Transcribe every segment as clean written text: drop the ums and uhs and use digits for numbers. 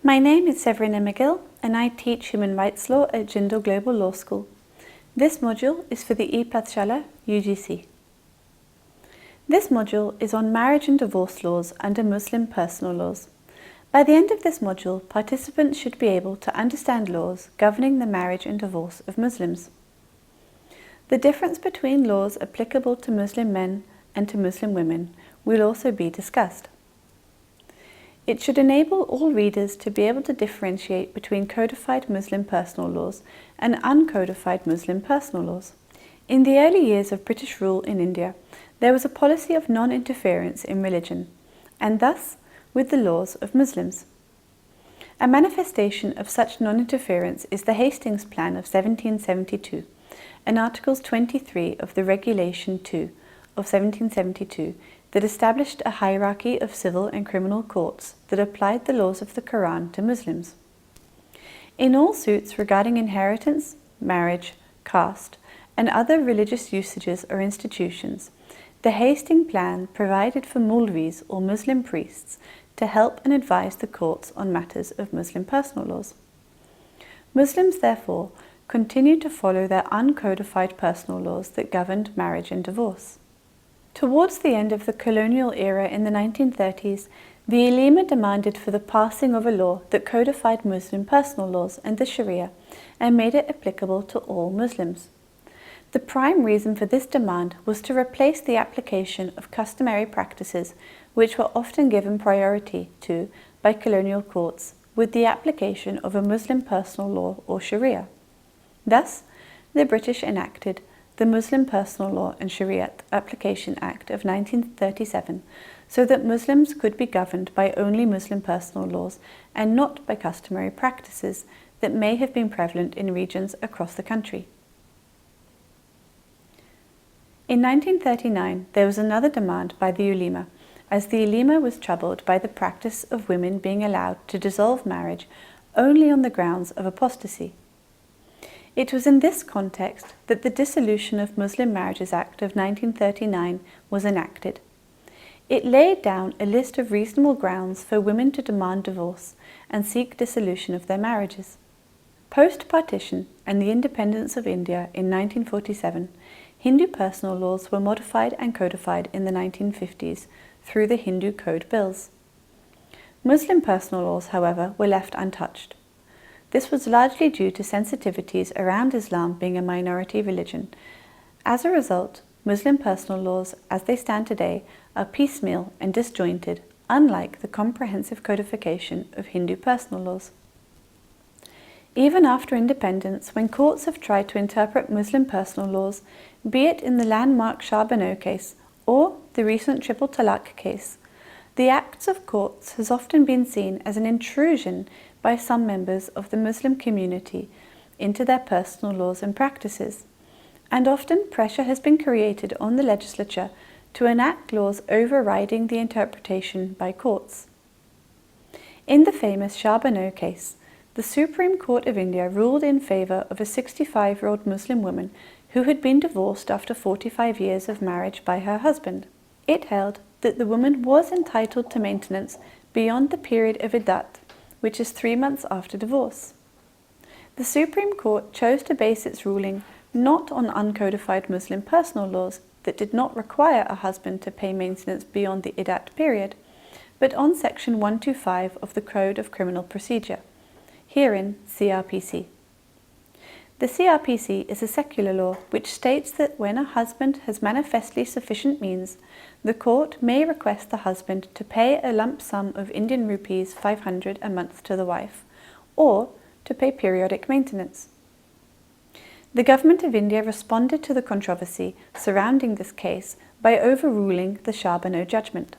My name is Severina McGill and I teach Human Rights Law at Jindal Global Law School. This module is for the E-Pathshala UGC. This module is on marriage and divorce laws under Muslim personal laws. By the end of this module, participants should be able to understand laws governing the marriage and divorce of Muslims. The difference between laws applicable to Muslim men and to Muslim women will also be discussed. It should enable all readers to be able to differentiate between codified Muslim personal laws and uncodified Muslim personal laws. In the early years of British rule in India, there was a policy of non-interference in religion, and thus with the laws of Muslims. A manifestation of such non-interference is the Hastings Plan of 1772, and Articles 23 of the Regulation 2 of 1772 that established a hierarchy of civil and criminal courts that applied the laws of the Quran to Muslims. In all suits regarding inheritance, marriage, caste, and other religious usages or institutions, the Hastings Plan provided for Maulvis or Muslim priests to help and advise the courts on matters of Muslim personal laws. Muslims, therefore, continued to follow their uncodified personal laws that governed marriage and divorce. Towards the end of the colonial era in the 1930s, the ulema demanded for the passing of a law that codified Muslim personal laws and the Sharia and made it applicable to all Muslims. The prime reason for this demand was to replace the application of customary practices which were often given priority to by colonial courts with the application of a Muslim personal law or Sharia. Thus, the British enacted the Muslim Personal Law and Shariat Application Act of 1937 so that Muslims could be governed by only Muslim personal laws and not by customary practices that may have been prevalent in regions across the country. In 1939, there was another demand by the ulema, as the ulema was troubled by the practice of women being allowed to dissolve marriage only on the grounds of apostasy. It was in this context that the Dissolution of Muslim Marriages Act of 1939 was enacted. It laid down a list of reasonable grounds for women to demand divorce and seek dissolution of their marriages. Post-partition and the independence of India in 1947, Hindu personal laws were modified and codified in the 1950s through the Hindu Code Bills. Muslim personal laws, however, were left untouched. This was largely due to sensitivities around Islam being a minority religion. As a result, Muslim personal laws, as they stand today, are piecemeal and disjointed, unlike the comprehensive codification of Hindu personal laws. Even after independence, when courts have tried to interpret Muslim personal laws, be it in the landmark Shah Bano case or the recent Triple Talaq case, the acts of courts has often been seen as an intrusion by some members of the Muslim community into their personal laws and practices, and often pressure has been created on the legislature to enact laws overriding the interpretation by courts. In the famous Shah Bano case, the Supreme Court of India ruled in favour of a 65-year-old Muslim woman who had been divorced after 45 years of marriage by her husband. It held that the woman was entitled to maintenance beyond the period of iddat, which is 3 months after divorce. The Supreme Court chose to base its ruling not on uncodified Muslim personal laws that did not require a husband to pay maintenance beyond the iddat period, but on Section 125 of the Code of Criminal Procedure, herein CRPC. The CRPC is a secular law which states that when a husband has manifestly sufficient means, the court may request the husband to pay a lump sum of Indian rupees 500 a month to the wife, or to pay periodic maintenance. The Government of India responded to the controversy surrounding this case by overruling the Shah Bano judgment.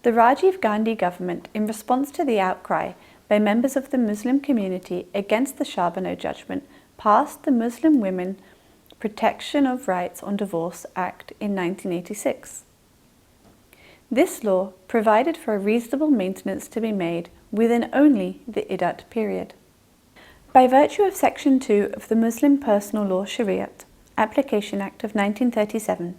The Rajiv Gandhi government, in response to the outcry by members of the Muslim community against the Shah Bano judgment, passed the Muslim Women Protection of Rights on Divorce Act in 1986. This law provided for a reasonable maintenance to be made within only the iddat period. By virtue of Section 2 of the Muslim Personal Law Shariat Application Act of 1937,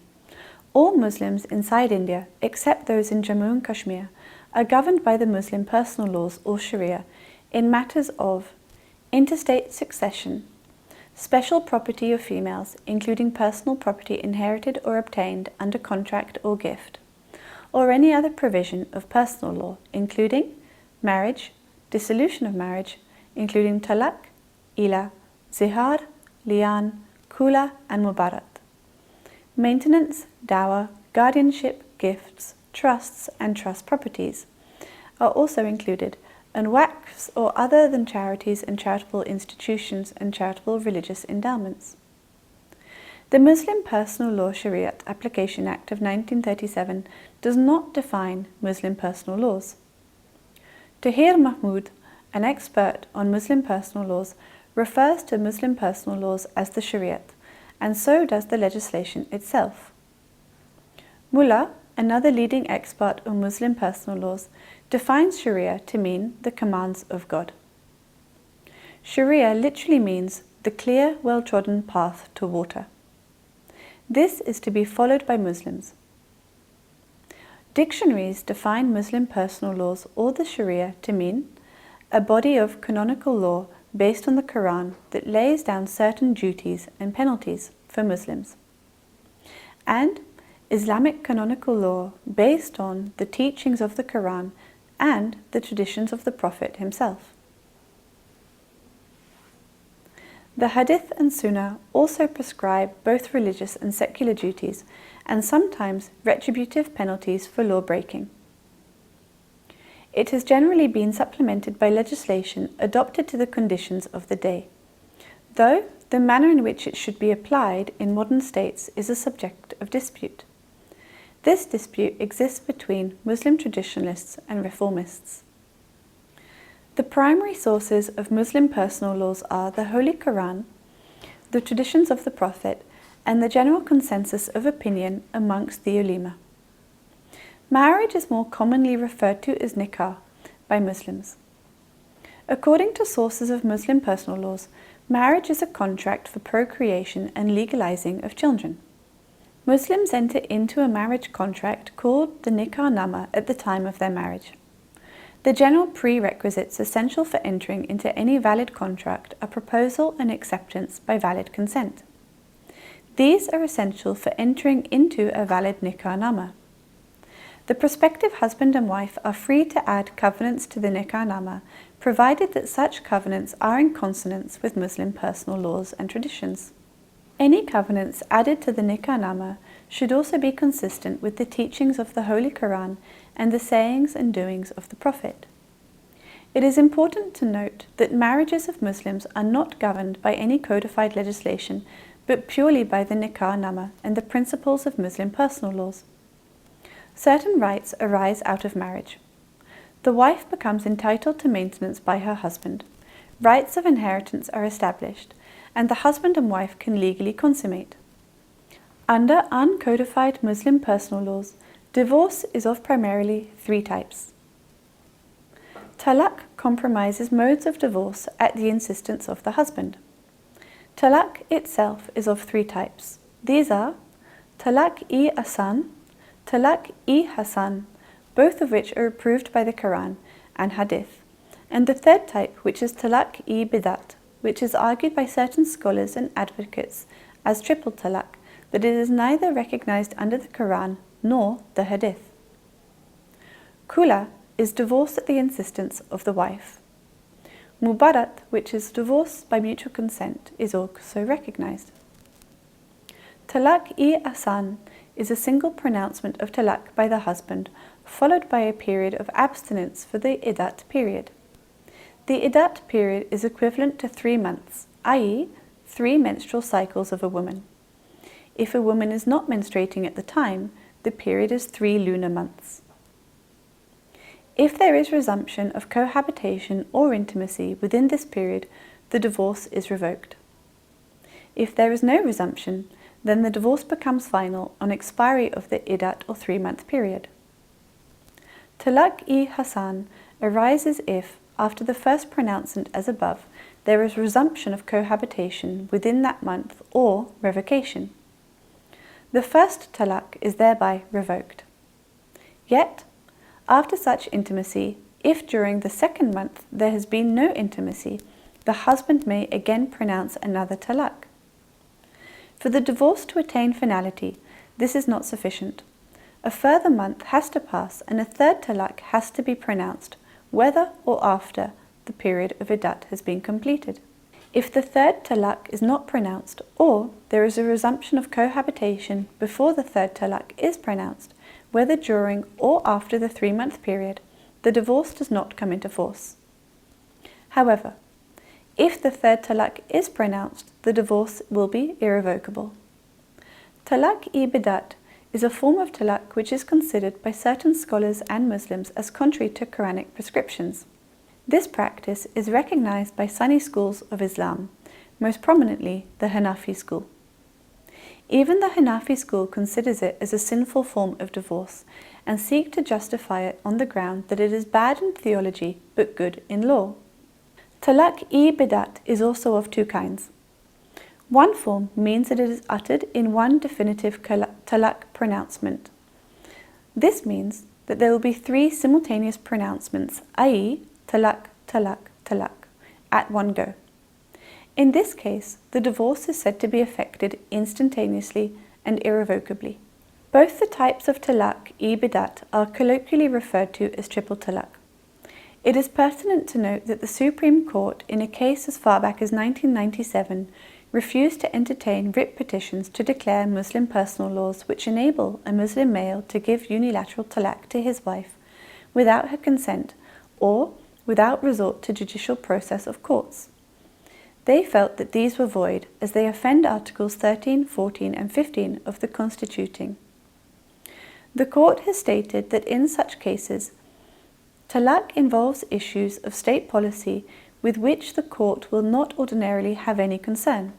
all Muslims inside India, except those in Jammu and Kashmir, are governed by the Muslim personal laws or Sharia in matters of interstate succession, special property of females, including personal property inherited or obtained under contract or gift, or any other provision of personal law, including marriage, dissolution of marriage, including talaq, ila, zihar, li'an, kula, and mubarat. Maintenance, dower, guardianship, gifts, trusts, and trust properties are also included, and waqfs or other than charities and charitable institutions and charitable religious endowments. The Muslim Personal Law Shariat Application Act of 1937 does not define Muslim personal laws. Tahir Mahmood, an expert on Muslim personal laws, refers to Muslim personal laws as the Shariat, and so does the legislation itself. Mullah, another leading expert on Muslim personal laws, defines Sharia to mean the commands of God. Sharia literally means the clear, well-trodden path to water. This is to be followed by Muslims. Dictionaries define Muslim personal laws or the Sharia to mean a body of canonical law based on the Quran that lays down certain duties and penalties for Muslims, and Islamic canonical law based on the teachings of the Quran and the traditions of the Prophet himself. The Hadith and Sunnah also prescribe both religious and secular duties and sometimes retributive penalties for law breaking. It has generally been supplemented by legislation adopted to the conditions of the day, though the manner in which it should be applied in modern states is a subject of dispute. This dispute exists between Muslim traditionalists and reformists. The primary sources of Muslim personal laws are the Holy Quran, the traditions of the Prophet, and the general consensus of opinion amongst the ulema. Marriage is more commonly referred to as nikah by Muslims. According to sources of Muslim personal laws, marriage is a contract for procreation and legalizing of children. Muslims enter into a marriage contract called the nikah nama at the time of their marriage. The general prerequisites essential for entering into any valid contract are proposal and acceptance by valid consent. These are essential for entering into a valid nikah nama. The prospective husband and wife are free to add covenants to the nikah nama, provided that such covenants are in consonance with Muslim personal laws and traditions. Any covenants added to the nikah nama should also be consistent with the teachings of the Holy Quran and the sayings and doings of the Prophet. It is important to note that marriages of Muslims are not governed by any codified legislation, but purely by the nikah nama and the principles of Muslim personal laws. Certain rights arise out of marriage. The wife becomes entitled to maintenance by her husband. Rights of inheritance are established, and the husband and wife can legally consummate. Under uncodified Muslim personal laws, divorce is of primarily three types. Talaq compromises modes of divorce at the insistence of the husband. Talaq itself is of three types. These are talaq-i-asan, talaq-i-hasan, both of which are approved by the Quran and Hadith, and the third type, which is talaq-i-bidat, which is argued by certain scholars and advocates as triple talaq, that it is neither recognized under the Quran nor the Hadith. Kula is divorce at the insistence of the wife. Mubarat, which is divorce by mutual consent, is also recognized. Talaq-i-asan is a single pronouncement of talaq by the husband, followed by a period of abstinence for the iddat period. The iddat period is equivalent to 3 months, i.e., 3 menstrual cycles of a woman. If a woman is not menstruating at the time, the period is 3 lunar months. If there is resumption of cohabitation or intimacy within this period, the divorce is revoked. If there is no resumption, then the divorce becomes final on expiry of the iddat or 3-month period. Talaq-i-hasan arises if, after the first pronouncement as above, there is resumption of cohabitation within that month or revocation. The first talaq is thereby revoked. Yet, After such intimacy, if during the second month there has been no intimacy, the husband may again pronounce another talaq. For the divorce to attain finality, this is not sufficient. A further month has to pass and a third talaq has to be pronounced, whether or after the period of iddat has been completed. If the third talaq is not pronounced, or there is a resumption of cohabitation before the third talaq is pronounced, whether during or after the 3-month period, the divorce does not come into force. However, if the third talaq is pronounced, the divorce will be irrevocable. Talaq-i-bidat is a form of talaq which is considered by certain scholars and Muslims as contrary to Quranic prescriptions. This practice is recognized by Sunni schools of Islam, most prominently the Hanafi school. Even the Hanafi school considers it as a sinful form of divorce and seek to justify it on the ground that it is bad in theology but good in law. Talaq-i-bidat is also of two kinds. One form means that it is uttered in one definitive talaq pronouncement. This means that there will be 3 simultaneous pronouncements, i.e. talaq, talaq, talaq, at one go. In this case, the divorce is said to be effected instantaneously and irrevocably. Both the types of talaq-i-bidat are colloquially referred to as triple talaq. It is pertinent to note that the Supreme Court, in a case as far back as 1997, refused to entertain writ petitions to declare Muslim personal laws which enable a Muslim male to give unilateral talaq to his wife without her consent or without resort to judicial process of courts. They felt that these were void as they offend Articles 13, 14 and 15 of the Constituting. The court has stated that in such cases, talaq involves issues of state policy with which the court will not ordinarily have any concern.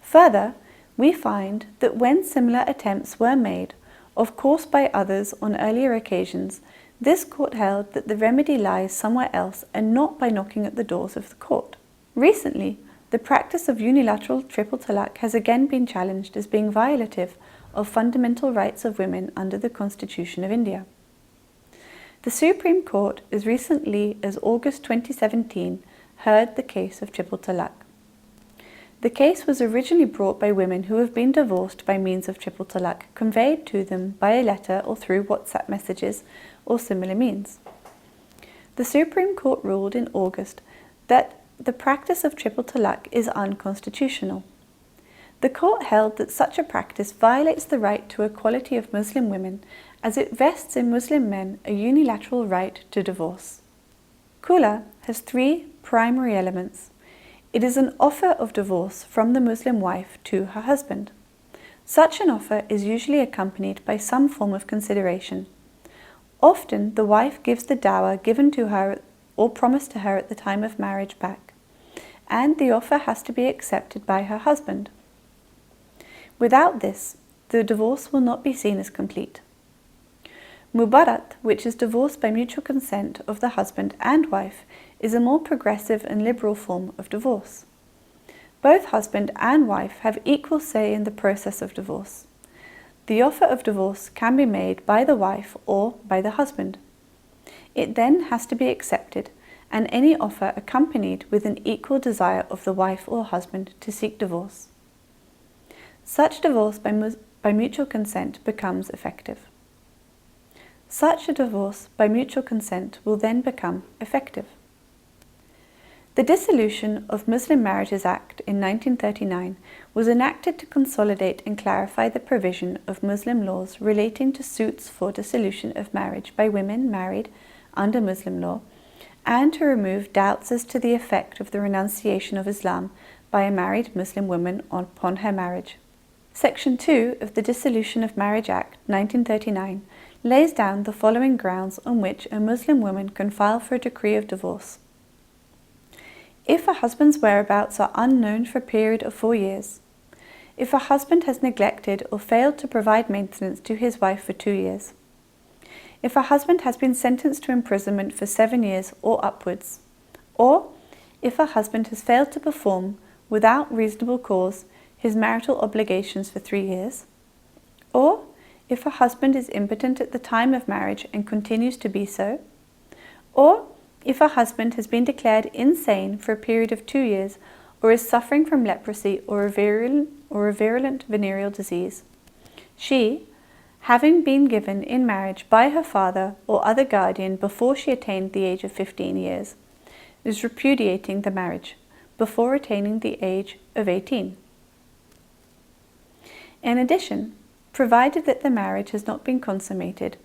Further, we find that when similar attempts were made, of course by others on earlier occasions, this court held that the remedy lies somewhere else and not by knocking at the doors of the court. Recently, the practice of unilateral triple talaq has again been challenged as being violative of fundamental rights of women under the Constitution of India. The Supreme Court, as recently as August 2017, heard the case of triple talaq. The case was originally brought by women who have been divorced by means of triple talaq, conveyed to them by a letter or through WhatsApp messages or similar means. The Supreme Court ruled in August that the practice of triple talaq is unconstitutional. The court held that such a practice violates the right to equality of Muslim women as it vests in Muslim men a unilateral right to divorce. Khula has 3 primary elements. It is an offer of divorce from the Muslim wife to her husband. Such an offer is usually accompanied by some form of consideration. Often the wife gives the dower given to her or promised to her at the time of marriage back, and the offer has to be accepted by her husband. Without this, the divorce will not be seen as complete. Mubarat, which is divorce by mutual consent of the husband and wife, is a more progressive and liberal form of divorce. Both husband and wife have equal say in the process of divorce. The offer of divorce can be made by the wife or by the husband. It then has to be accepted, and any offer accompanied with an equal desire of the wife or husband to seek divorce. Such divorce by mutual consent becomes effective. Such a divorce by mutual consent will then become effective. The Dissolution of Muslim Marriages Act in 1939 was enacted to consolidate and clarify the provision of Muslim laws relating to suits for dissolution of marriage by women married under Muslim law, and to remove doubts as to the effect of the renunciation of Islam by a married Muslim woman upon her marriage. Section 2 of the Dissolution of Marriage Act 1939 lays down the following grounds on which a Muslim woman can file for a decree of divorce. If a husband's whereabouts are unknown for a period of 4 years, if a husband has neglected or failed to provide maintenance to his wife for 2 years, if a husband has been sentenced to imprisonment for 7 years or upwards, or if a husband has failed to perform without reasonable cause his marital obligations for 3 years, or if a husband is impotent at the time of marriage and continues to be so, or if a husband has been declared insane for a period of 2 years or is suffering from leprosy or a virulent venereal disease. She, having been given in marriage by her father or other guardian before she attained the age of 15 years, is repudiating the marriage before attaining the age of 18. In addition, provided that the marriage has not been consummated,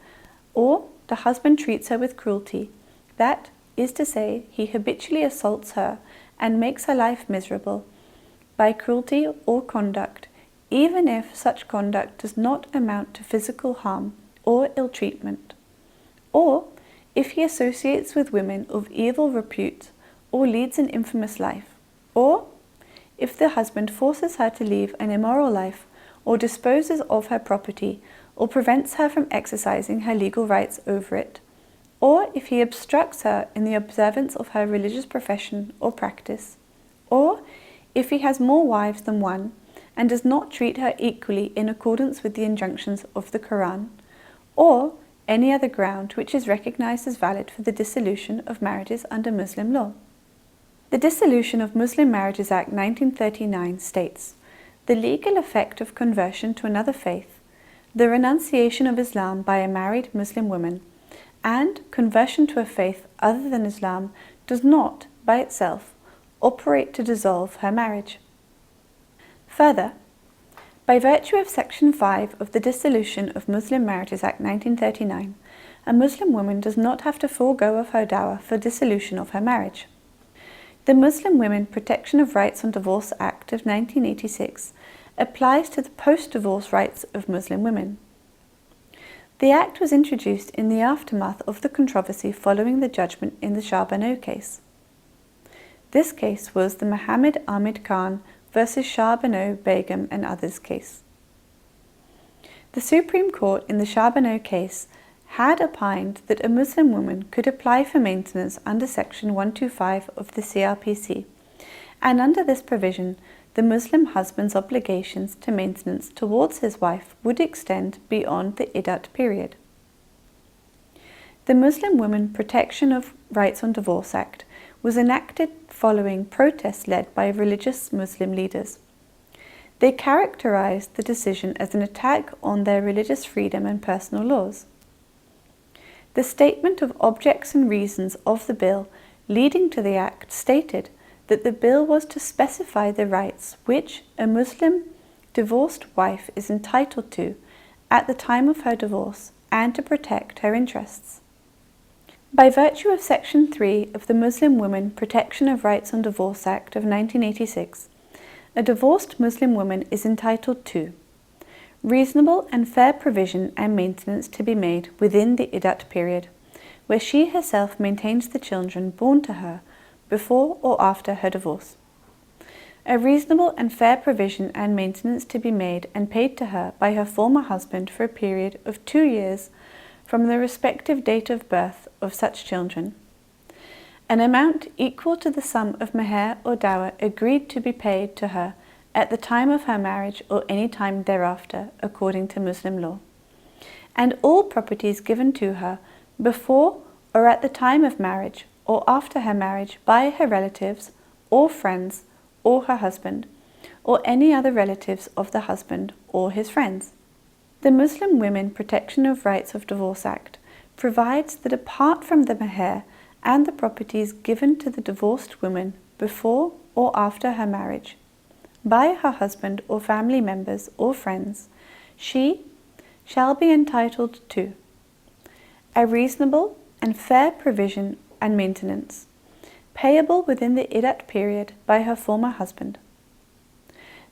or the husband treats her with cruelty, that is to say, he habitually assaults her and makes her life miserable by cruelty or conduct, even if such conduct does not amount to physical harm or ill treatment, or if he associates with women of evil repute or leads an infamous life, or if the husband forces her to leave an immoral life or disposes of her property or prevents her from exercising her legal rights over it, or if he obstructs her in the observance of her religious profession or practice, or if he has more wives than one and does not treat her equally in accordance with the injunctions of the Quran, or any other ground which is recognized as valid for the dissolution of marriages under Muslim law. The Dissolution of Muslim Marriages Act 1939 states, the legal effect of conversion to another faith, the renunciation of Islam by a married Muslim woman, and conversion to a faith other than Islam does not, by itself, operate to dissolve her marriage. Further, by virtue of Section 5 of the Dissolution of Muslim Marriages Act 1939, a Muslim woman does not have to forego of her dower for dissolution of her marriage. The Muslim Women Protection of Rights on Divorce Act of 1986 applies to the post-divorce rights of Muslim women. The Act was introduced in the aftermath of the controversy following the judgment in the Shah Bano case. This case was the Muhammad Ahmed Khan versus Shah Bano Begum and others case. The Supreme Court in the Shah Bano case had opined that a Muslim woman could apply for maintenance under Section 125 of the CRPC, and under this provision, the Muslim husband's obligations to maintenance towards his wife would extend beyond the iddat period. The Muslim Women Protection of Rights on Divorce Act was enacted following protests led by religious Muslim leaders. They characterized the decision as an attack on their religious freedom and personal laws. The statement of objects and reasons of the bill leading to the Act stated that the bill was to specify the rights which a Muslim divorced wife is entitled to at the time of her divorce and to protect her interests. By virtue of Section 3 of the Muslim Women Protection of Rights on Divorce Act of 1986, a divorced Muslim woman is entitled to reasonable and fair provision and maintenance to be made within the iddat period, where she herself maintains the children born to her before or after her divorce. A reasonable and fair provision and maintenance to be made and paid to her by her former husband for a period of 2 years from the respective date of birth of such children. An amount equal to the sum of meher or dower agreed to be paid to her at the time of her marriage or any time thereafter, according to Muslim law, and all properties given to her before or at the time of marriage or after her marriage by her relatives or friends or her husband, or any other relatives of the husband or his friends. The Muslim Women Protection of Rights of Divorce Act provides that apart from the meher and the properties given to the divorced woman before or after her marriage, by her husband or family members or friends, she shall be entitled to a reasonable and fair provision and maintenance, payable within the iddat period by her former husband.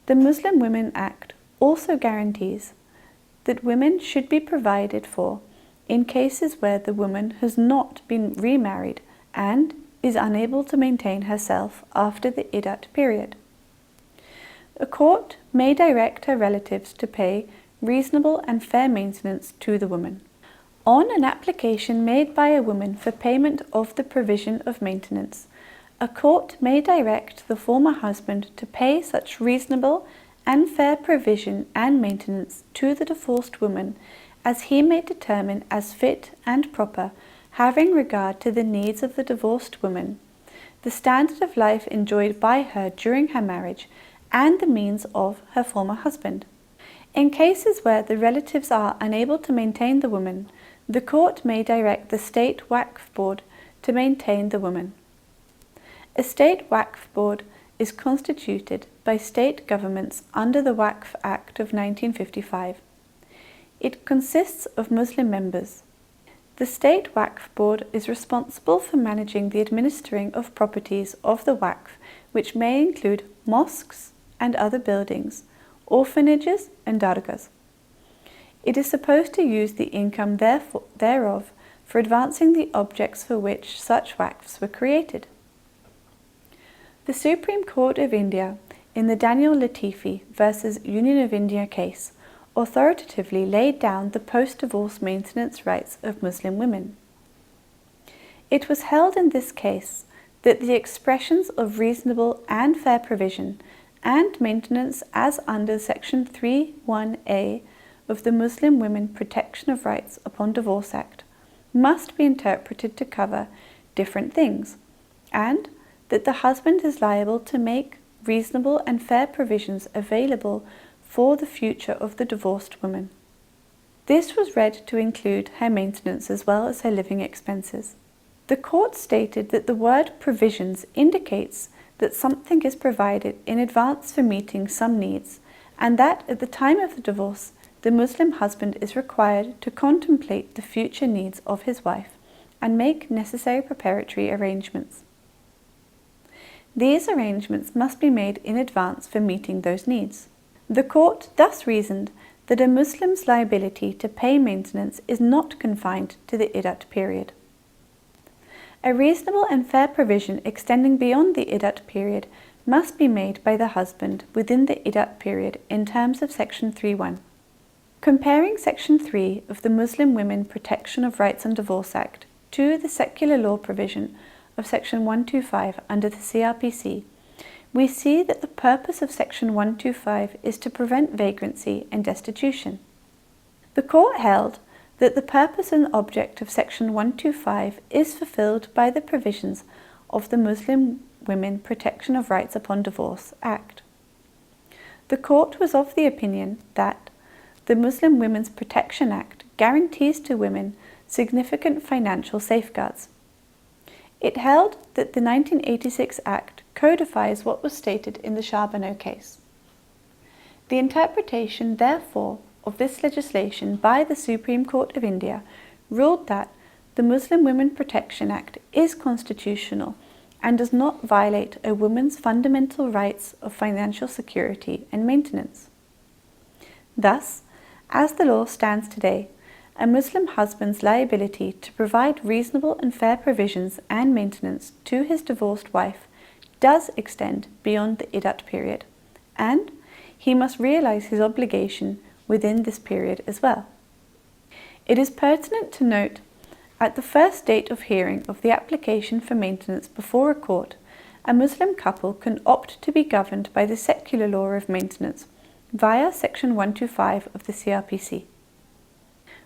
The Muslim Women Act also guarantees that women should be provided for in cases where the woman has not been remarried and is unable to maintain herself after the iddat period. A court may direct her relatives to pay reasonable and fair maintenance to the woman. On an application made by a woman for payment of the provision of maintenance, a court may direct the former husband to pay such reasonable and fair provision and maintenance to the divorced woman as he may determine as fit and proper, having regard to the needs of the divorced woman, the standard of life enjoyed by her during her marriage, and the means of her former husband. In cases where the relatives are unable to maintain the woman, the court may direct the State Waqf Board to maintain the woman. A State Waqf Board is constituted by state governments under the Waqf Act of 1955. It consists of Muslim members. The State Waqf Board is responsible for managing the administering of properties of the Waqf, which may include mosques and other buildings, orphanages and dargahs. It is supposed to use the income thereof for advancing the objects for which such waqfs were created. The Supreme Court of India, in the Daniel Latifi versus Union of India case, authoritatively laid down the post-divorce maintenance rights of Muslim women. It was held in this case that the expressions of reasonable and fair provision and maintenance as under Section 3(1)(a) of the Muslim Women Protection of Rights upon Divorce Act must be interpreted to cover different things, and that the husband is liable to make reasonable and fair provisions available for the future of the divorced woman. This was read to include her maintenance as well as her living expenses. The court stated that the word provisions indicates that something is provided in advance for meeting some needs, and that at the time of the divorce, the Muslim husband is required to contemplate the future needs of his wife and make necessary preparatory arrangements. These arrangements must be made in advance for meeting those needs. The court thus reasoned that a Muslim's liability to pay maintenance is not confined to the iddat period. A reasonable and fair provision extending beyond the iddat period must be made by the husband within the iddat period in terms of Section 3(1). Comparing Section 3 of the Muslim Women Protection of Rights and Divorce Act to the secular law provision of Section 125 under the CRPC, we see that the purpose of Section 125 is to prevent vagrancy and destitution. The court held that the purpose and object of Section 125 is fulfilled by the provisions of the Muslim Women Protection of Rights upon Divorce Act. The court was of the opinion that the Muslim Women's Protection Act guarantees to women significant financial safeguards. It held that the 1986 Act codifies what was stated in the Charbonneau case. The interpretation, therefore, of this legislation by the Supreme Court of India ruled that the Muslim Women Protection Act is constitutional and does not violate a woman's fundamental rights of financial security and maintenance. Thus, as the law stands today, a Muslim husband's liability to provide reasonable and fair provisions and maintenance to his divorced wife does extend beyond the iddat period, and he must realize his obligation within this period as well. It is pertinent to note, at the first date of hearing of the application for maintenance before a court, a Muslim couple can opt to be governed by the secular law of maintenance via Section 125 of the CRPC.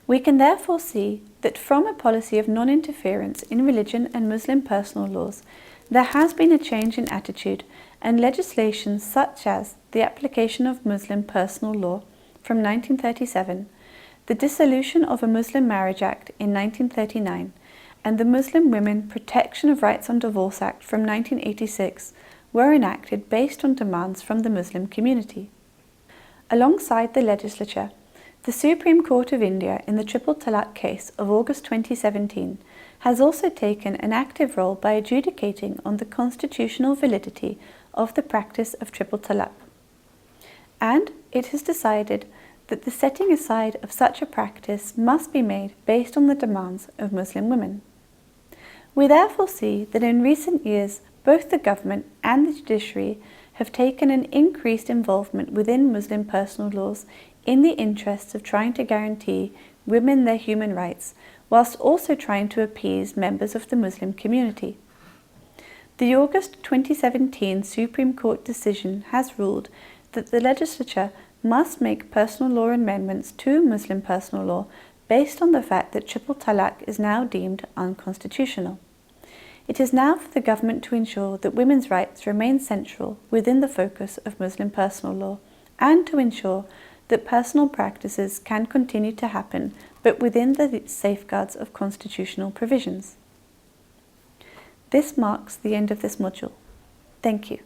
We can therefore see that from a policy of non-interference in religion and Muslim personal laws, there has been a change in attitude, and legislation such as the application of Muslim personal law from 1937, the dissolution of a Muslim Marriage Act in 1939, and the Muslim Women Protection of Rights on Divorce Act from 1986 were enacted based on demands from the Muslim community. Alongside the legislature, the Supreme Court of India in the Triple Talaq case of August 2017 has also taken an active role by adjudicating on the constitutional validity of the practice of Triple Talaq. And it has decided that the setting aside of such a practice must be made based on the demands of Muslim women. We therefore see that in recent years, both the government and the judiciary have taken an increased involvement within Muslim personal laws in the interests of trying to guarantee women their human rights, whilst also trying to appease members of the Muslim community. The August 2017 Supreme Court decision has ruled that the legislature must make personal law amendments to Muslim personal law based on the fact that triple talaq is now deemed unconstitutional. It is now for the government to ensure that women's rights remain central within the focus of Muslim personal law, and to ensure that personal practices can continue to happen, but within the safeguards of constitutional provisions. This marks the end of this module. Thank you.